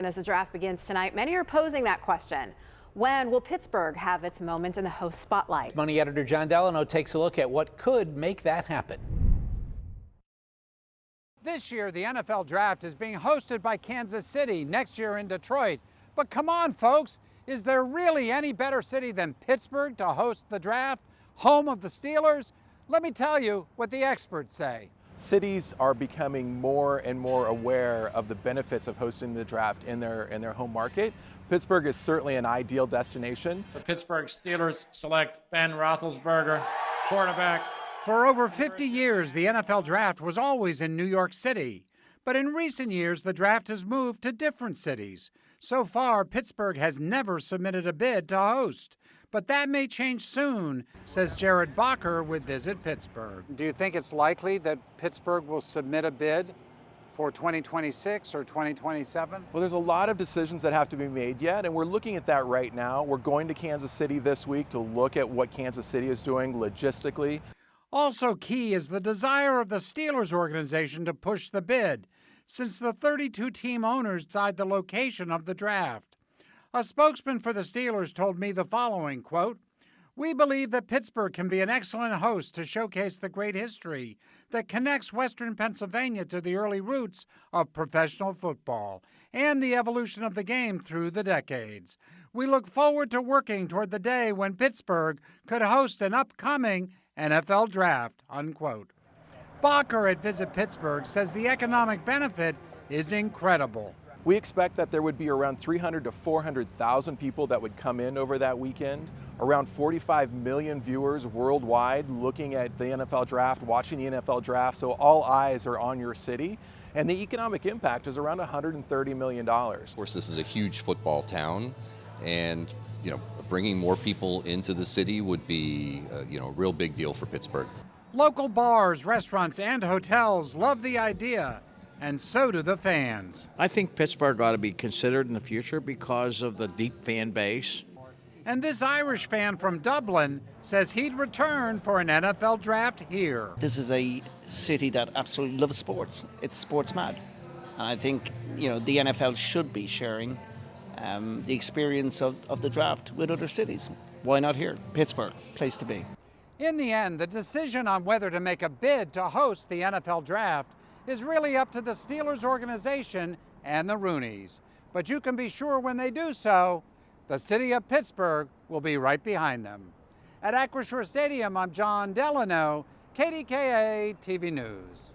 And as the draft begins tonight, many are posing that question. When will Pittsburgh have its moment in the host spotlight? Money editor John Delano takes a look at what could make that happen. This year, the NFL Draft is being hosted by Kansas City, next year in Detroit. But come on, folks, is there really any better city than Pittsburgh to host the draft, home of the Steelers? Let me tell you what the experts say. Cities are becoming more and more aware of the benefits of hosting the draft in their home market. Pittsburgh is certainly an ideal destination. The Pittsburgh Steelers select Ben Roethlisberger, quarterback. For over 50 years, the NFL Draft was always in New York City. But in recent years, the draft has moved to different cities. So far, Pittsburgh has never submitted a bid to host. But that may change soon, says Jared Bacher with Visit Pittsburgh. Do you think it's likely that Pittsburgh will submit a bid for 2026 or 2027? Well, there's a lot of decisions that have to be made yet, and we're looking at that right now. We're going to Kansas City this week to look at what Kansas City is doing logistically. Also key is the desire of the Steelers organization to push the bid, since the 32-team owners decide the location of the draft. A spokesman for the Steelers told me the following, quote, "We believe that Pittsburgh can be an excellent host to showcase the great history that connects Western Pennsylvania to the early roots of professional football and the evolution of the game through the decades. We look forward to working toward the day when Pittsburgh could host an upcoming NFL draft," unquote. Bacher at Visit Pittsburgh says the economic benefit is incredible. We expect that there would be around 300 to 400,000 people that would come in over that weekend, around 45 million viewers worldwide looking at the NFL draft, watching the NFL draft, so all eyes are on your city. And the economic impact is around $130 million. Of course, this is a huge football town, and bringing more people into the city would be a real big deal for Pittsburgh. Local bars, restaurants, and hotels love the idea, and so do the fans. I think Pittsburgh ought to be considered in the future because of the deep fan base. And this Irish fan from Dublin says he'd return for an NFL draft here. This is a city that absolutely loves sports. It's sports mad. And I think, the NFL should be sharing the experience of the draft with other cities. Why not here? Pittsburgh, place to be. In the end, the decision on whether to make a bid to host the NFL draft is really up to the Steelers organization and the Rooneys. But you can be sure when they do so, the city of Pittsburgh will be right behind them. At Acrisure Stadium, I'm John Delano, KDKA-TV News.